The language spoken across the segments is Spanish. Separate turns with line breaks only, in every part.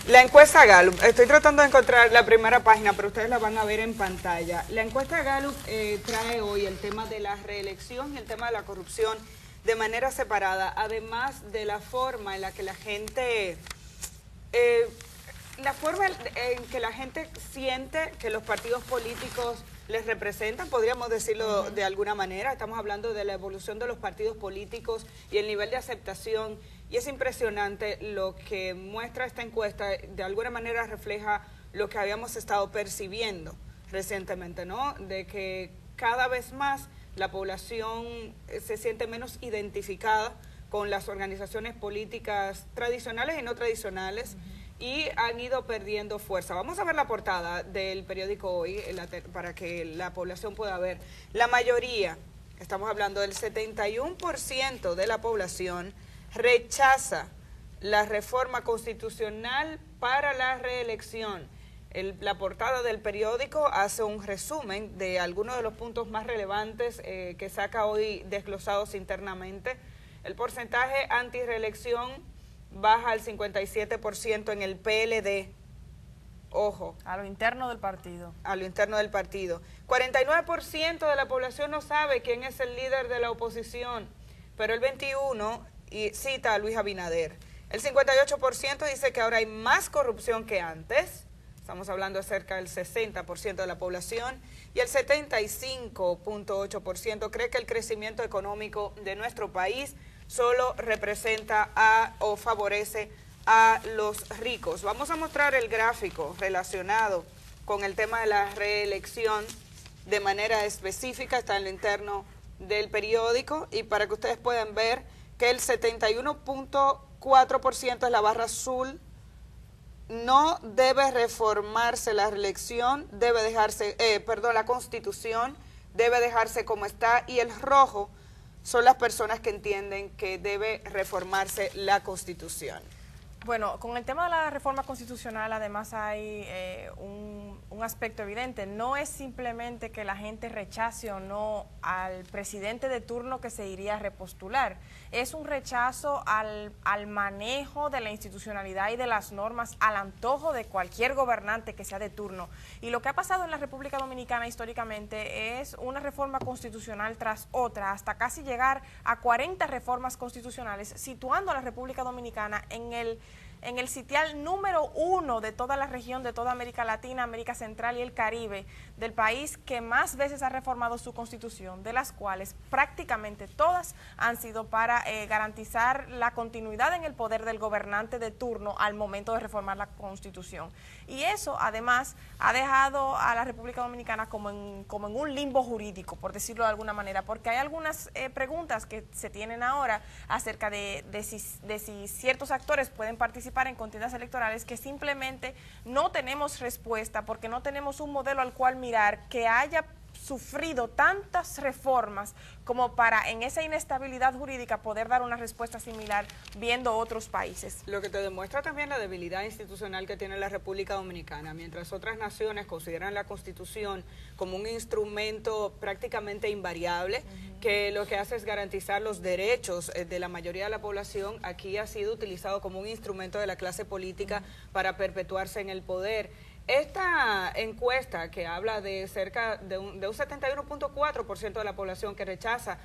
La encuesta Gallup, estoy tratando de encontrar la primera página, pero ustedes la van a ver en pantalla. La encuesta Gallup trae hoy el tema de la reelección y el tema de la corrupción de manera separada, además de la forma en la que la gente... la forma en que la gente siente que los partidos políticos les representan, podríamos decirlo de alguna manera. Estamos hablando de la evolución de los partidos políticos y el nivel de aceptación, y es impresionante lo que muestra esta encuesta. De alguna manera refleja lo que habíamos estado percibiendo recientemente, ¿no? De que cada vez más la población se siente menos identificada con las organizaciones políticas tradicionales y no tradicionales, y han ido perdiendo fuerza. Vamos a ver la portada del periódico Hoy para que la población pueda ver. La mayoría, estamos hablando del 71% de la población, rechaza la reforma constitucional para la reelección. La portada del periódico hace un resumen de algunos de los puntos más relevantes que saca hoy desglosados internamente. El porcentaje anti-reelección baja al 57% en el PLD. Ojo.
A lo interno del partido.
A lo interno del partido. 49% de la población no sabe quién es el líder de la oposición, pero el 21% cita a Luis Abinader. El 58% dice que ahora hay más corrupción que antes. Estamos hablando de cerca del 60% de la población. Y el 75.8% cree que el crecimiento económico de nuestro país solo representa o favorece a los ricos. Vamos a mostrar el gráfico relacionado con el tema de la reelección de manera específica. Está en lo interno del periódico, y para que ustedes puedan ver que el 71.4% es la barra azul. No debe reformarse la reelección, debe dejarse, la Constitución debe dejarse como está, y el rojo son las personas que entienden que debe reformarse la Constitución.
Bueno, con el tema de la reforma constitucional además hay un aspecto evidente. No es simplemente que la gente rechace o no al presidente de turno que se iría a repostular. Es un rechazo al manejo de la institucionalidad y de las normas al antojo de cualquier gobernante que sea de turno. Y lo que ha pasado en la República Dominicana históricamente es una reforma constitucional tras otra, hasta casi llegar a 40 reformas constitucionales, situando a la República Dominicana en el sitial número 1 de toda la región, de toda América Latina, América Central y el Caribe, del país que más veces ha reformado su constitución, de las cuales prácticamente todas han sido para garantizar la continuidad en el poder del gobernante de turno al momento de reformar la constitución. Y eso además ha dejado a la República Dominicana como en un limbo jurídico, por decirlo de alguna manera, porque hay algunas preguntas que se tienen ahora acerca de si ciertos actores pueden participar en contiendas electorales, que simplemente no tenemos respuesta, porque no tenemos un modelo al cual mirar que haya sufrido tantas reformas como para en esa inestabilidad jurídica poder dar una respuesta similar viendo otros países.
Lo que te demuestra también la debilidad institucional que tiene la República Dominicana. Mientras otras naciones consideran la Constitución como un instrumento prácticamente invariable, que lo que hace es garantizar los derechos de la mayoría de la población, aquí ha sido utilizado como un instrumento de la clase política para perpetuarse en el poder. Esta encuesta que habla de cerca de un 71.4% de la población que rechaza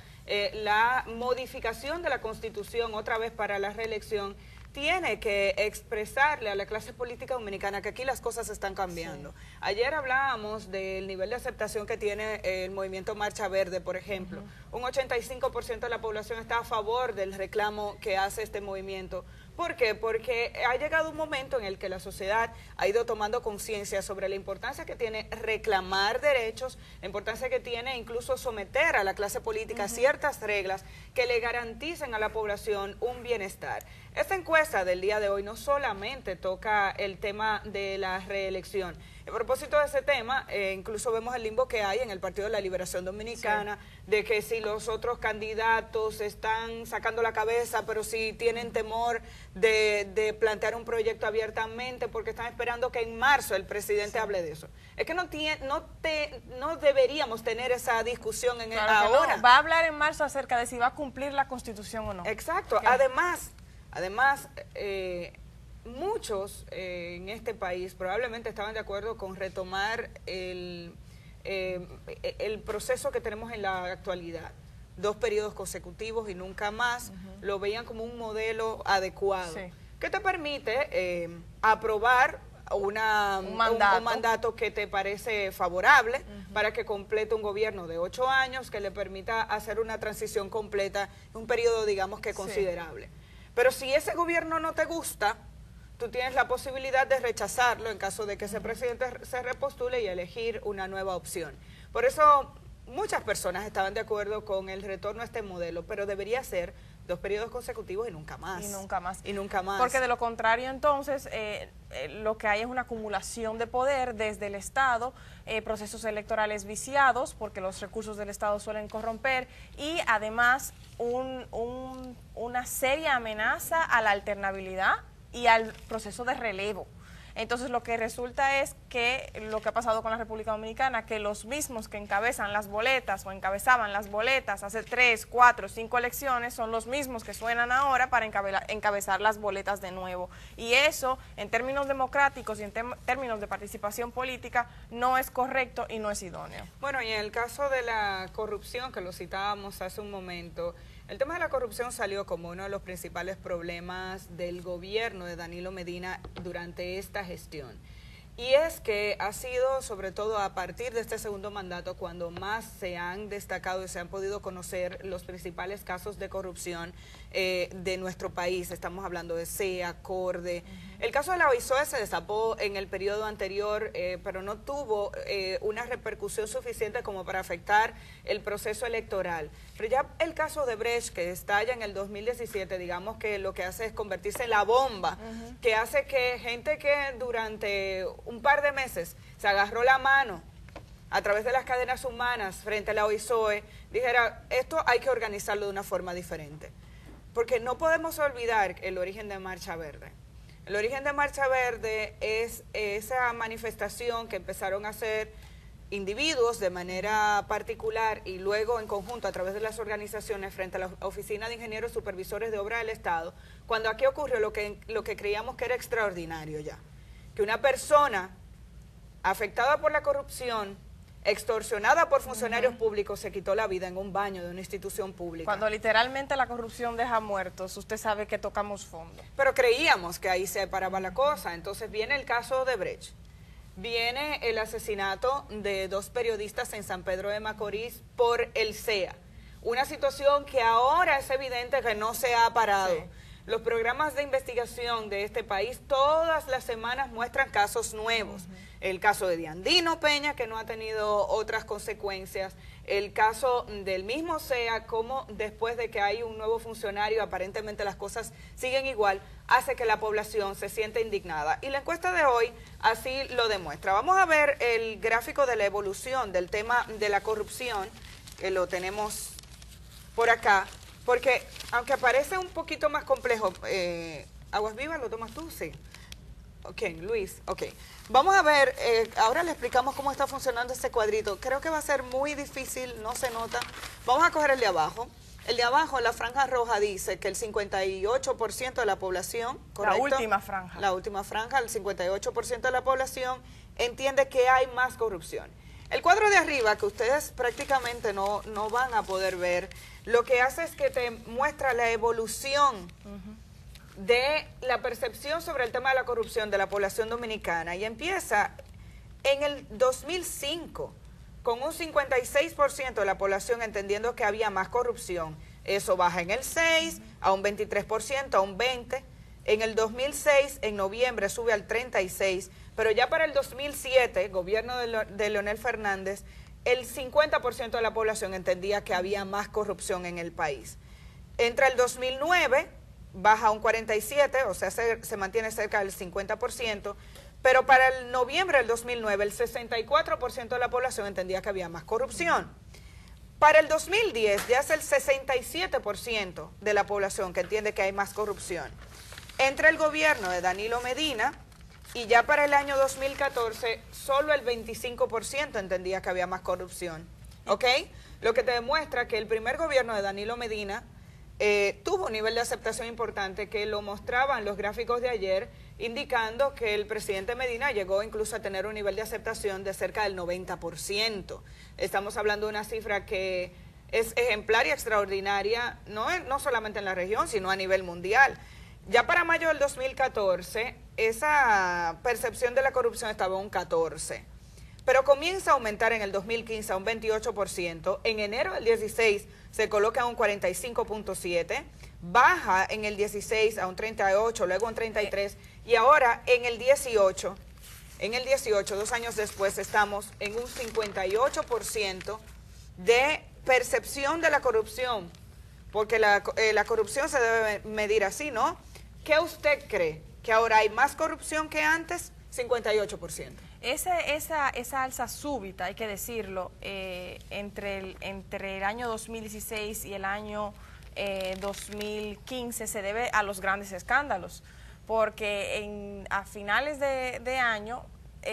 la modificación de la Constitución otra vez para la reelección, tiene que expresarle a la clase política dominicana que aquí las cosas están cambiando. Sí. Ayer hablábamos del nivel de aceptación que tiene el movimiento Marcha Verde, por ejemplo. Un 85% de la población está a favor del reclamo que hace este movimiento. ¿Por qué? Porque ha llegado un momento en el que la sociedad ha ido tomando conciencia sobre la importancia que tiene reclamar derechos, la importancia que tiene incluso someter a la clase política a ciertas reglas que le garanticen a la población un bienestar. Esta encuesta del día de hoy no solamente toca el tema de la reelección. A propósito de ese tema, incluso vemos el limbo que hay en el Partido de la Liberación Dominicana, de que si los otros candidatos están sacando la cabeza, pero si tienen temor de plantear un proyecto abiertamente, porque están esperando que en marzo el presidente hable de eso. Es que no deberíamos tener esa discusión ahora.
No. Va a hablar en marzo acerca de si va a cumplir la Constitución o no.
Exacto. Además, muchos en este país probablemente estaban de acuerdo con retomar el proceso que tenemos en la actualidad, 2 periodos consecutivos y nunca más, lo veían como un modelo adecuado, que te permite aprobar un mandato que te parece favorable para que complete un gobierno de 8 años que le permita hacer una transición completa, un periodo digamos que considerable. Pero si ese gobierno no te gusta, tú tienes la posibilidad de rechazarlo en caso de que ese presidente se repostule y elegir una nueva opción. Por eso muchas personas estaban de acuerdo con el retorno a este modelo, pero debería ser 2 periodos consecutivos y nunca más.
Y nunca más.
Y nunca más.
Porque de lo contrario, entonces, lo que hay es una acumulación de poder desde el Estado, procesos electorales viciados, porque los recursos del Estado suelen corromper, y además una seria amenaza a la alternabilidad y al proceso de relevo. Entonces lo que resulta es que lo que ha pasado con la República Dominicana, que los mismos que encabezan las boletas o encabezaban las boletas hace 3, 4, 5 elecciones son los mismos que suenan ahora para encabezar las boletas de nuevo. Y eso, en términos democráticos y en términos de participación política, no es correcto y no es idóneo.
Bueno, y en el caso de la corrupción, que lo citábamos hace un momento, el tema de la corrupción salió como uno de los principales problemas del gobierno de Danilo Medina durante esta gestión. Y es que ha sido, sobre todo a partir de este segundo mandato, cuando más se han destacado y se han podido conocer los principales casos de corrupción de nuestro país. Estamos hablando de CEA, CORDE. El caso de la OISOE se destapó en el periodo anterior, pero no tuvo una repercusión suficiente como para afectar el proceso electoral. Pero ya el caso de Brecht, que estalla en el 2017, digamos que lo que hace es convertirse en la bomba, que hace que gente que durante un par de meses se agarró la mano a través de las cadenas humanas frente a la OISOE, dijera, esto hay que organizarlo de una forma diferente. Porque no podemos olvidar el origen de Marcha Verde. El origen de Marcha Verde es esa manifestación que empezaron a hacer individuos de manera particular y luego en conjunto a través de las organizaciones frente a la Oficina de Ingenieros Supervisores de Obra del Estado, cuando aquí ocurrió lo que creíamos que era extraordinario ya, que una persona afectada por la corrupción, extorsionada por funcionarios públicos, se quitó la vida en un baño de una institución pública.
Cuando literalmente la corrupción deja muertos, usted sabe que tocamos fondo.
Pero creíamos que ahí se paraba la cosa. Entonces viene el caso de Brecht, viene el asesinato de 2 periodistas en San Pedro de Macorís por el CEA, una situación que ahora es evidente que no se ha parado. Sí. Los programas de investigación de este país todas las semanas muestran casos nuevos. El caso de Diandino Peña, que no ha tenido otras consecuencias. El caso del mismo CEA, como después de que hay un nuevo funcionario, aparentemente las cosas siguen igual, hace que la población se sienta indignada. Y la encuesta de hoy así lo demuestra. Vamos a ver el gráfico de la evolución del tema de la corrupción, que lo tenemos por acá. Porque, aunque parece un poquito más complejo, Aguas Vivas, ¿lo tomas tú? Sí. Ok, Luis, ok. Vamos a ver, ahora le explicamos cómo está funcionando este cuadrito. Creo que va a ser muy difícil, no se nota. Vamos a coger el de abajo. El de abajo, la franja roja, dice que el 58% de la población, ¿correcto?
La última franja.
La última franja, el 58% de la población entiende que hay más corrupción. El cuadro de arriba, que ustedes prácticamente no van a poder ver, lo que hace es que te muestra la evolución de la percepción sobre el tema de la corrupción de la población dominicana. Y empieza en el 2005, con un 56% de la población entendiendo que había más corrupción. Eso baja en el 6, a un 23%, a un 20%. En el 2006, en noviembre, sube al 36%. Pero ya para el 2007, gobierno de Leonel Fernández, el 50% de la población entendía que había más corrupción en el país. Entra el 2009, baja a un 47%, o sea, se mantiene cerca del 50%, pero para el noviembre del 2009, el 64% de la población entendía que había más corrupción. Para el 2010, ya es el 67% de la población que entiende que hay más corrupción. Entra el gobierno de Danilo Medina, y ya para el año 2014, solo el 25% entendía que había más corrupción, ¿ok? Lo que te demuestra que el primer gobierno de Danilo Medina tuvo un nivel de aceptación importante que lo mostraban los gráficos de ayer, indicando que el presidente Medina llegó incluso a tener un nivel de aceptación de cerca del 90%. Estamos hablando de una cifra que es ejemplar y extraordinaria, no solamente en la región, sino a nivel mundial. Ya para mayo del 2014, esa percepción de la corrupción estaba en un 14%, pero comienza a aumentar en el 2015 a un 28%, en enero del 16 se coloca a un 45.7%, baja en el 16 a un 38%, luego un 33%, y ahora en el 18, 2 años después, estamos en un 58% de percepción de la corrupción, porque la corrupción se debe medir así, ¿no? ¿Qué usted cree? ¿Que ahora hay más corrupción que antes? 58%.
Esa alza súbita, hay que decirlo, entre el año 2016 y el año 2015 se debe a los grandes escándalos, porque a finales de año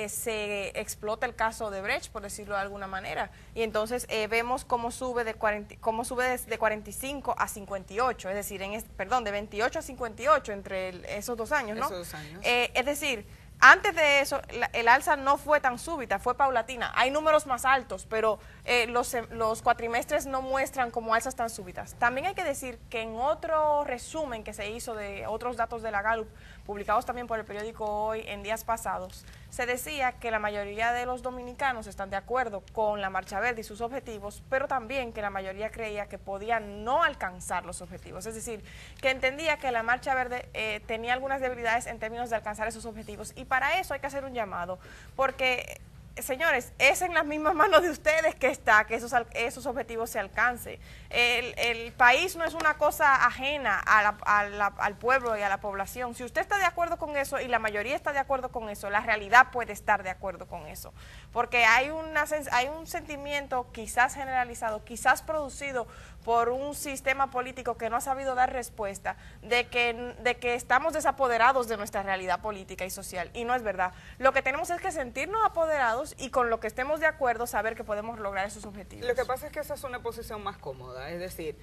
se explota el caso de Brecht, por decirlo de alguna manera, y entonces vemos cómo sube de 45 a 58, es decir, de 28 a 58 entre esos 2 años, ¿no?
Esos 2 años.
Es decir, antes de eso, el alza no fue tan súbita, fue paulatina. Hay números más altos, pero los cuatrimestres no muestran como alzas tan súbitas. También hay que decir que en otro resumen que se hizo de otros datos de la Gallup, publicados también por el periódico Hoy en días pasados, se decía que la mayoría de los dominicanos están de acuerdo con la Marcha Verde y sus objetivos, pero también que la mayoría creía que podían no alcanzar los objetivos. Es decir, que entendía que la Marcha Verde tenía algunas debilidades en términos de alcanzar esos objetivos, y para eso hay que hacer un llamado, porque señores, es en las mismas manos de ustedes que esos objetivos se alcancen. El país no es una cosa ajena al pueblo y a la población. Si usted está de acuerdo con eso y la mayoría está de acuerdo con eso, la realidad puede estar de acuerdo con eso. Porque hay un sentimiento quizás generalizado, quizás producido por un sistema político que no ha sabido dar respuesta, de que estamos desapoderados de nuestra realidad política y social, y no es verdad. Lo que tenemos es que sentirnos apoderados y con lo que estemos de acuerdo saber que podemos lograr esos objetivos.
Lo que pasa es que esa es una posición más cómoda, es decir,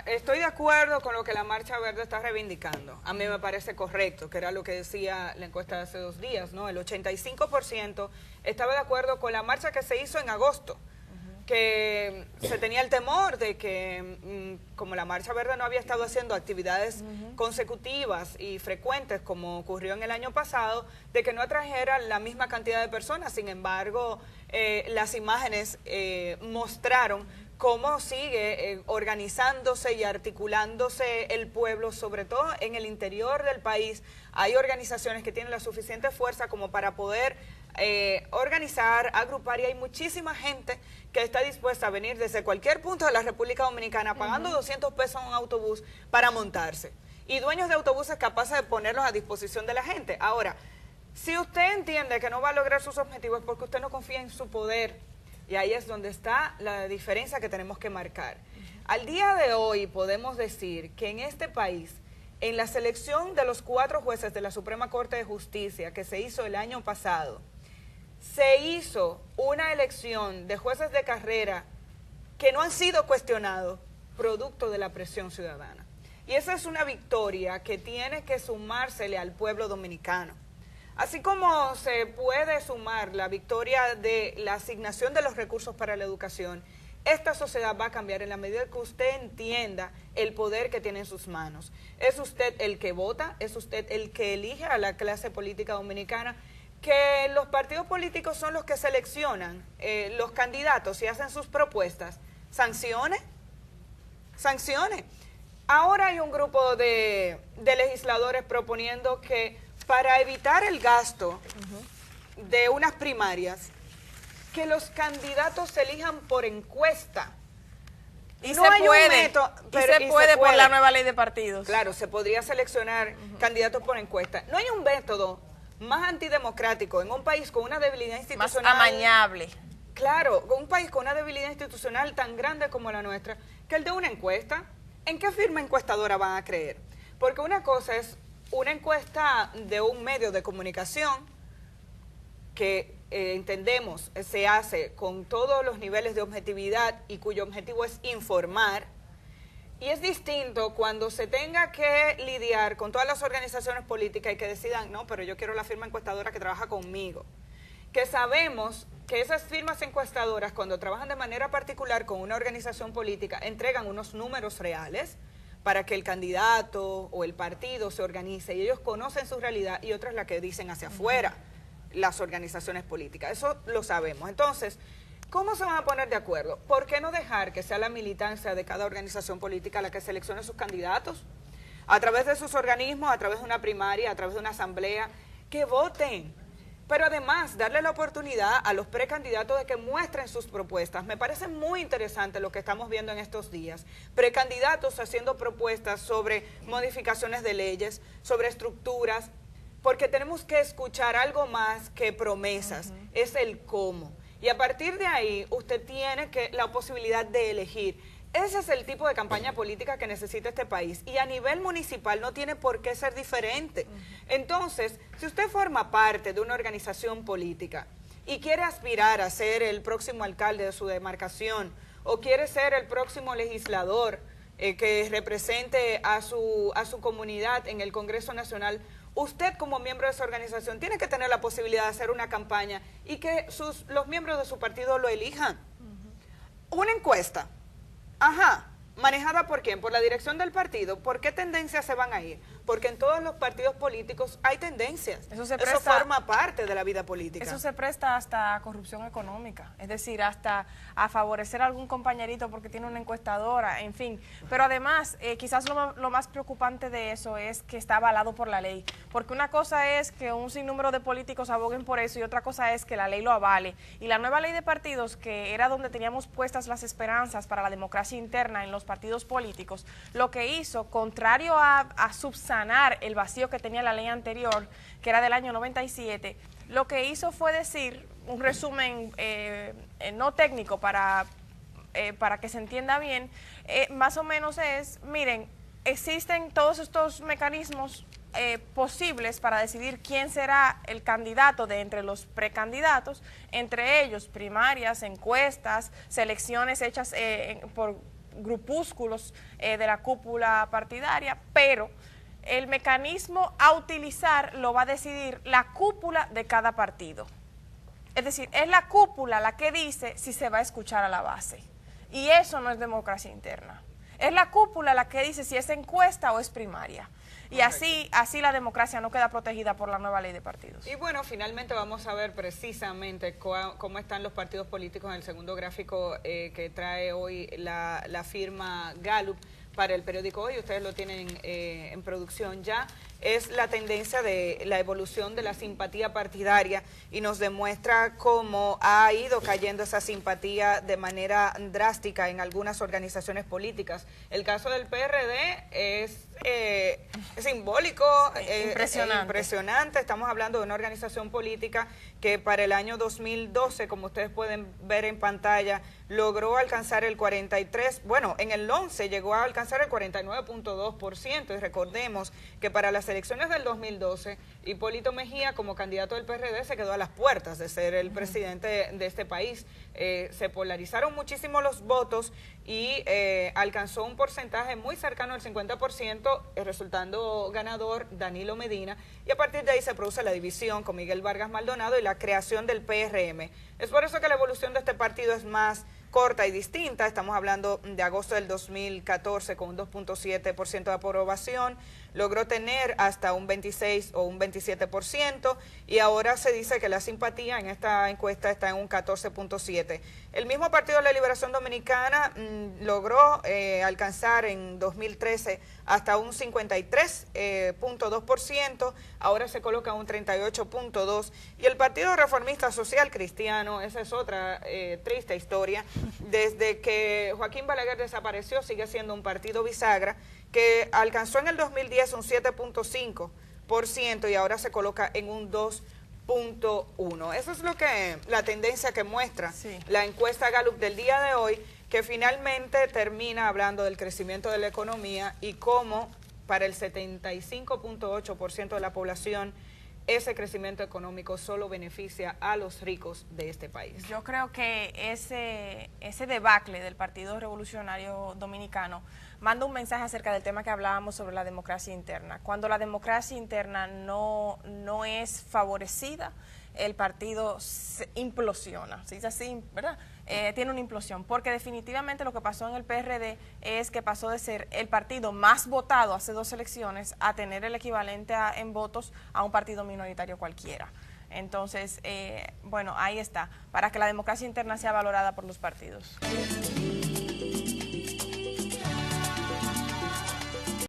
estoy de acuerdo con lo que la Marcha Verde está reivindicando. A mí me parece correcto, que era lo que decía la encuesta de hace 2 días, ¿no? El 85% estaba de acuerdo con la marcha que se hizo en agosto, que se tenía el temor de que, como la Marcha Verde no había estado haciendo actividades consecutivas y frecuentes como ocurrió en el año pasado, de que no atrajera la misma cantidad de personas. Sin embargo, las imágenes mostraron cómo sigue organizándose y articulándose el pueblo, sobre todo en el interior del país. Hay organizaciones que tienen la suficiente fuerza como para poder organizar, agrupar, y hay muchísima gente que está dispuesta a venir desde cualquier punto de la República Dominicana pagando 200 pesos en un autobús para montarse, y dueños de autobuses capaces de ponerlos a disposición de la gente. Ahora, si usted entiende que no va a lograr sus objetivos es porque usted no confía en su poder, y ahí es donde está la diferencia que tenemos que marcar. Al día de hoy podemos decir que en este país, en la selección de los 4 jueces de la Suprema Corte de Justicia que se hizo el año pasado, se hizo una elección de jueces de carrera que no han sido cuestionados, producto de la presión ciudadana. Y esa es una victoria que tiene que sumársele al pueblo dominicano. Así como se puede sumar la victoria de la asignación de los recursos para la educación, esta sociedad va a cambiar en la medida que usted entienda el poder que tiene en sus manos. Es usted el que vota, es usted el que elige a la clase política dominicana, que los partidos políticos son los que seleccionan los candidatos y hacen sus propuestas. Sancione. Ahora hay un grupo de legisladores proponiendo que para evitar el gasto de unas primarias, que los candidatos se elijan por encuesta.
Y no se puede por la nueva ley de partidos.
Claro, se podría seleccionar candidatos por encuesta. No hay un método más antidemocrático en un país con una debilidad institucional.
Más amañable.
Claro, con un país con una debilidad institucional tan grande como la nuestra, que el de una encuesta. ¿En qué firma encuestadora van a creer? Porque una cosa es una encuesta de un medio de comunicación que entendemos se hace con todos los niveles de objetividad y cuyo objetivo es informar, Y es distinto cuando se tenga que lidiar con todas las organizaciones políticas y que decidan, no, pero yo quiero la firma encuestadora que trabaja conmigo. Que sabemos que esas firmas encuestadoras, cuando trabajan de manera particular con una organización política, entregan unos números reales para que el candidato o el partido se organice y ellos conocen su realidad, y otra es la que dicen hacia afuera las organizaciones políticas. Eso lo sabemos. Entonces, ¿cómo se van a poner de acuerdo? ¿Por qué no dejar que sea la militancia de cada organización política la que seleccione sus candidatos? A través de sus organismos, a través de una primaria, a través de una asamblea, que voten. Pero además, darle la oportunidad a los precandidatos de que muestren sus propuestas. Me parece muy interesante lo que estamos viendo en estos días. Precandidatos haciendo propuestas sobre modificaciones de leyes, sobre estructuras, porque tenemos que escuchar algo más que promesas, es el cómo. Y a partir de ahí, usted tiene la posibilidad de elegir. Ese es el tipo de campaña política que necesita este país. Y a nivel municipal no tiene por qué ser diferente. Entonces, si usted forma parte de una organización política y quiere aspirar a ser el próximo alcalde de su demarcación, o quiere ser el próximo legislador que represente a su comunidad en el Congreso Nacional, usted como miembro de esa organización tiene que tener la posibilidad de hacer una campaña y que los miembros de su partido lo elijan. Una encuesta. Ajá, ¿manejada por quién? ¿Por la dirección del partido? ¿Por qué tendencias se van a ir? Porque en todos los partidos políticos hay tendencias. Eso forma parte de la vida política.
Eso se presta hasta a corrupción económica, es decir, hasta a favorecer a algún compañerito porque tiene una encuestadora, en fin. Pero además, quizás lo más preocupante de eso es que está avalado por la ley. Porque una cosa es que un sinnúmero de políticos aboguen por eso y otra cosa es que la ley lo avale. Y la nueva ley de partidos, que era donde teníamos puestas las esperanzas para la democracia interna en los partidos políticos, lo que hizo, contrario a subsanar el vacío que tenía la ley anterior, que era del año 97, lo que hizo fue decir, un resumen no técnico para que se entienda bien, más o menos es, miren, existen todos estos mecanismos posibles para decidir quién será el candidato de entre los precandidatos, entre ellos primarias, encuestas, selecciones hechas por grupúsculos de la cúpula partidaria, pero el mecanismo a utilizar lo va a decidir la cúpula de cada partido. Es decir, es la cúpula la que dice si se va a escuchar a la base. Y eso no es democracia interna. Es la cúpula la que dice si es encuesta o es primaria. Y así la democracia no queda protegida por la nueva ley de partidos.
Y bueno, finalmente vamos a ver precisamente cómo están los partidos políticos en el segundo gráfico que trae hoy la firma Gallup para el periódico Hoy. Ustedes lo tienen en producción ya. Es la tendencia de la evolución de la simpatía partidaria y nos demuestra cómo ha ido cayendo esa simpatía de manera drástica en algunas organizaciones políticas. El caso del PRD es simbólico, impresionante. Estamos hablando de una organización política que para el año 2012, como ustedes pueden ver en pantalla, logró alcanzar el 43%, bueno, en el 11 llegó a alcanzar el 49.2%, y recordemos que para las elecciones del 2012, Hipólito Mejía como candidato del PRD se quedó a las puertas de ser el presidente de este país. Se polarizaron muchísimo los votos y alcanzó un porcentaje muy cercano al 50%, resultando ganador Danilo Medina, y a partir de ahí se produce la división con Miguel Vargas Maldonado y la creación del PRM. Es por eso que la evolución de este partido es más corta y distinta. Estamos hablando de agosto del 2014 con un 2.7% de aprobación, logró tener hasta un 26 o un 27%, y ahora se dice que la simpatía en esta encuesta está en un 14.7%. El mismo Partido de la Liberación Dominicana logró alcanzar en 2013 hasta un 53.2%, ahora se coloca un 38.2%, y el Partido Reformista Social Cristiano, esa es otra triste historia, desde que Joaquín Balaguer desapareció sigue siendo un partido bisagra que alcanzó en el 2010 un 7.5% y ahora se coloca en un 2.1%. Eso es la tendencia que muestra la encuesta Gallup del día de hoy, que finalmente termina hablando del crecimiento de la economía y cómo para el 75.8% de la población ese crecimiento económico solo beneficia a los ricos de este país.
Yo creo que ese debacle del Partido Revolucionario Dominicano manda un mensaje acerca del tema que hablábamos sobre la democracia interna. Cuando la democracia interna no es favorecida, el partido se implosiona, ¿sí? Es así, ¿verdad? Tiene una implosión, porque definitivamente lo que pasó en el PRD es que pasó de ser el partido más votado hace 2 elecciones a tener el equivalente en votos a un partido minoritario cualquiera. Entonces, bueno, ahí está, para que la democracia interna sea valorada por los partidos.